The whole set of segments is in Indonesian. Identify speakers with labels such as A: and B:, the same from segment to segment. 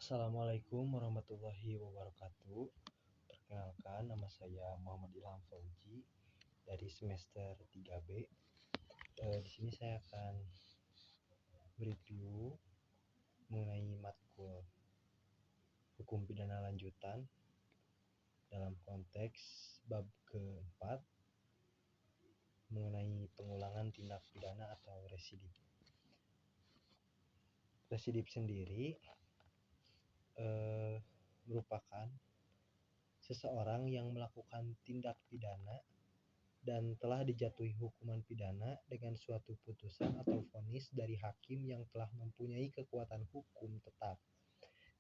A: Assalamualaikum warahmatullahi wabarakatuh. Perkenalkan, nama saya Muhammad Ilham Fauji dari semester 3B. Di sini saya akan mereview mengenai matkul hukum pidana lanjutan dalam konteks bab keempat mengenai pengulangan tindak pidana atau residip. Residip sendiri merupakan seseorang yang melakukan tindak pidana dan telah dijatuhi hukuman pidana dengan suatu putusan atau vonis dari hakim yang telah mempunyai kekuatan hukum tetap,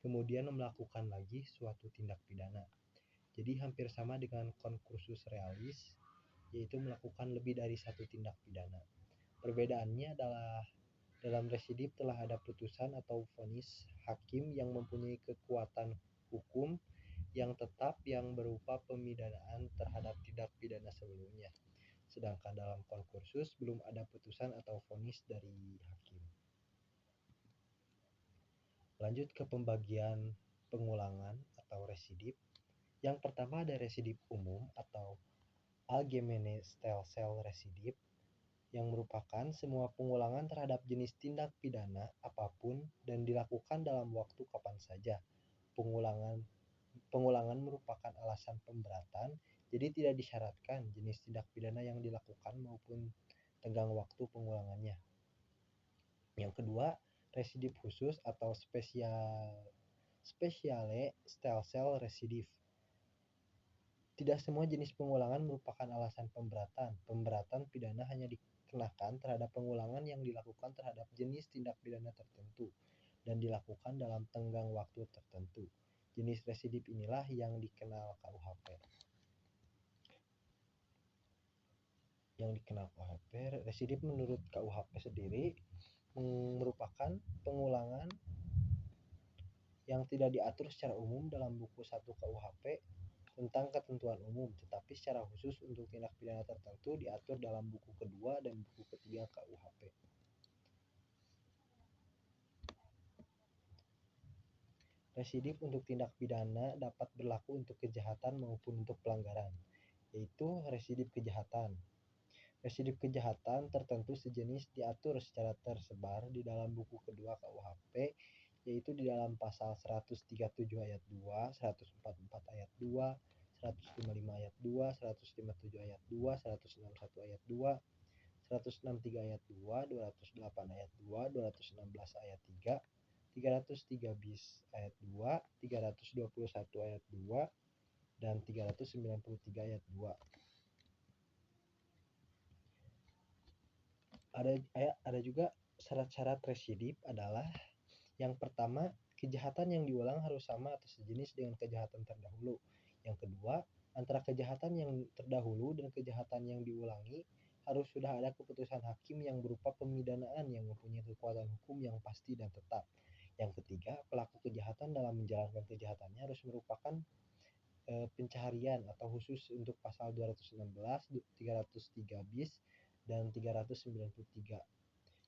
A: kemudian melakukan lagi suatu tindak pidana. Jadi hampir sama dengan concursus realis, yaitu melakukan lebih dari satu tindak pidana. Perbedaannya adalah dalam residip telah ada putusan atau vonis hakim yang mempunyai kekuatan hukum yang tetap yang berupa pemidanaan terhadap tindak pidana sebelumnya. Sedangkan dalam concursus belum ada putusan atau vonis dari hakim. Lanjut ke pembagian pengulangan atau residip. Yang pertama ada residip umum atau allgemeine Stelsel-Residip, yang merupakan semua pengulangan terhadap jenis tindak pidana apapun dan dilakukan dalam waktu kapan saja. Pengulangan merupakan alasan pemberatan, jadi tidak disyaratkan jenis tindak pidana yang dilakukan maupun tenggang waktu pengulangannya. Yang kedua, residip khusus atau Speciale Stelsel-Residif. Tidak semua jenis pengulangan merupakan alasan pemberatan. Pemberatan pidana hanya dikenakan terhadap pengulangan yang dilakukan terhadap jenis tindak pidana tertentu dan dilakukan dalam tenggang waktu tertentu. Jenis residip inilah yang dikenal KUHP. Residip menurut KUHP sendiri merupakan pengulangan yang tidak diatur secara umum dalam buku 1 KUHP tentang ketentuan umum, tetapi secara khusus untuk tindak pidana tertentu diatur dalam buku kedua dan buku ketiga KUHP. Residip untuk tindak pidana dapat berlaku untuk kejahatan maupun untuk pelanggaran, yaitu residip kejahatan. Residip kejahatan tertentu sejenis diatur secara tersebar di dalam buku kedua KUHP, yaitu di dalam pasal 137 ayat 2, 144 ayat 2, 155 ayat 2, 157 ayat 2, 161 ayat 2, 163 ayat 2, 208 ayat 2, 216 ayat 3, 303 bis ayat 2, 321 ayat 2, dan 393 ayat 2. Ada juga syarat-syarat residip adalah yang pertama, kejahatan yang diulang harus sama atau sejenis dengan kejahatan terdahulu. Yang kedua, antara kejahatan yang terdahulu dan kejahatan yang diulangi harus sudah ada keputusan hakim yang berupa pemidanaan yang mempunyai kekuatan hukum yang pasti dan tetap. Yang ketiga, pelaku kejahatan dalam menjalankan kejahatannya harus merupakan pencaharian atau khusus untuk pasal 216, 303 bis, dan 393.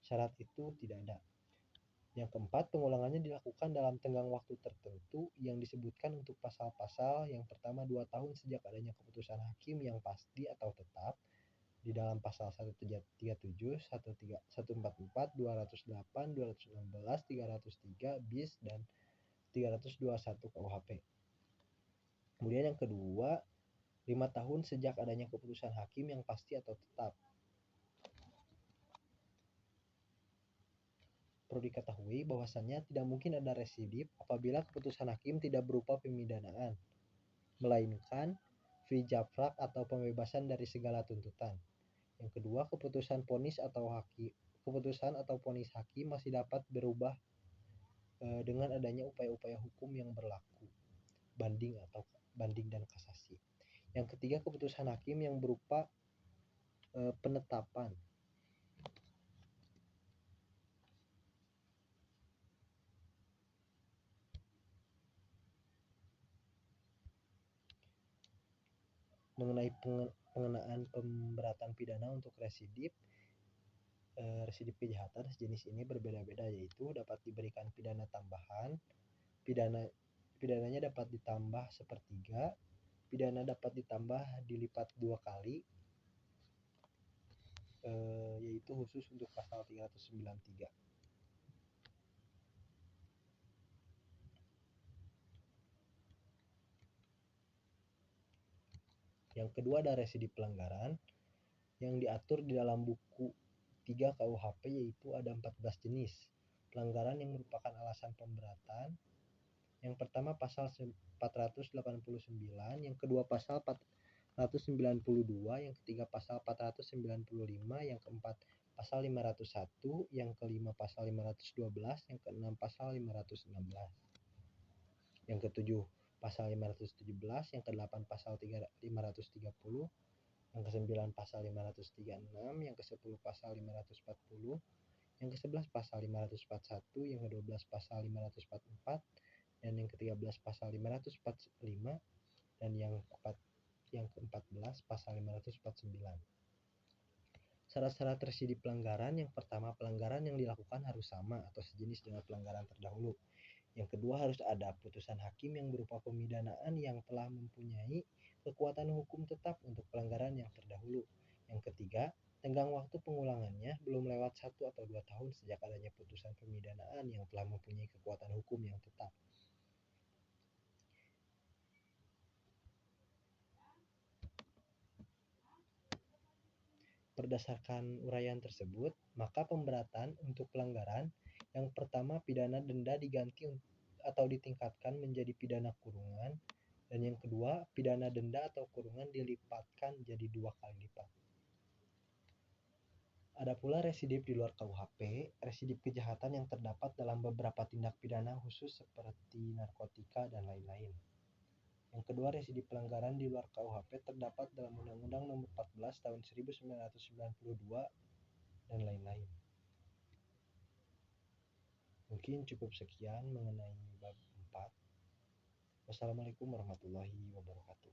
A: Syarat itu tidak ada. Yang keempat, pengulangannya dilakukan dalam tenggang waktu tertentu yang disebutkan untuk pasal-pasal. Yang pertama 2 tahun sejak adanya keputusan hakim yang pasti atau tetap di dalam pasal 137, 144, 208, 216, 303 bis, dan 321 KUHP. Kemudian yang kedua, 5 tahun sejak adanya keputusan hakim yang pasti atau tetap. Perlu diketahui bahwasannya tidak mungkin ada residip apabila keputusan hakim tidak berupa pemidanaan, melainkan vijafrak atau pembebasan dari segala tuntutan. Yang kedua, keputusan vonis atau vonis hakim masih dapat berubah dengan adanya upaya-upaya hukum yang berlaku, banding dan kasasi. Yang ketiga, keputusan hakim yang berupa penetapan. Mengenai pengenaan pemberatan pidana untuk residip kejahatan sejenis ini berbeda-beda, yaitu dapat diberikan pidana tambahan pidana pidananya dapat ditambah sepertiga, pidana dapat ditambah dilipat 2 kali, yaitu khusus untuk pasal 393. Yang kedua ada residiv pelanggaran yang diatur di dalam buku 3 KUHP, yaitu ada 14 jenis pelanggaran yang merupakan alasan pemberatan. Yang pertama pasal 489, yang kedua pasal 492, yang ketiga pasal 495, yang keempat pasal 501, yang kelima pasal 512, yang keenam pasal 516, yang ketujuh pasal 517, yang kedelapan pasal 530, yang kesembilan pasal 536, yang kesepuluh pasal 540, yang ke-11 pasal 541, yang ke-12 pasal 544, dan yang ke-13 pasal 545, dan yang ke-14 pasal 549. Syarat-syarat residiv pelanggaran. Yang pertama, pelanggaran yang dilakukan harus sama atau sejenis dengan pelanggaran terdahulu. Yang kedua, harus ada putusan hakim yang berupa pemidanaan yang telah mempunyai kekuatan hukum tetap untuk pelanggaran yang terdahulu. Yang ketiga, tenggang waktu pengulangannya belum lewat 1 atau 2 tahun sejak adanya putusan pemidanaan yang telah mempunyai kekuatan hukum yang tetap. Berdasarkan uraian tersebut, maka pemberatan untuk pelanggaran yang pertama, pidana denda diganti atau ditingkatkan menjadi pidana kurungan, dan yang kedua, pidana denda atau kurungan dilipatkan jadi 2 kali lipat. Ada pula residiv di luar KUHP, residiv kejahatan yang terdapat dalam beberapa tindak pidana khusus seperti narkotika dan lain-lain. Yang kedua, residiv pelanggaran di luar KUHP terdapat dalam Undang-Undang Nomor 14 Tahun 1992 dan lain-lain. Mungkin cukup sekian mengenai bab 4. Wassalamualaikum warahmatullahi wabarakatuh.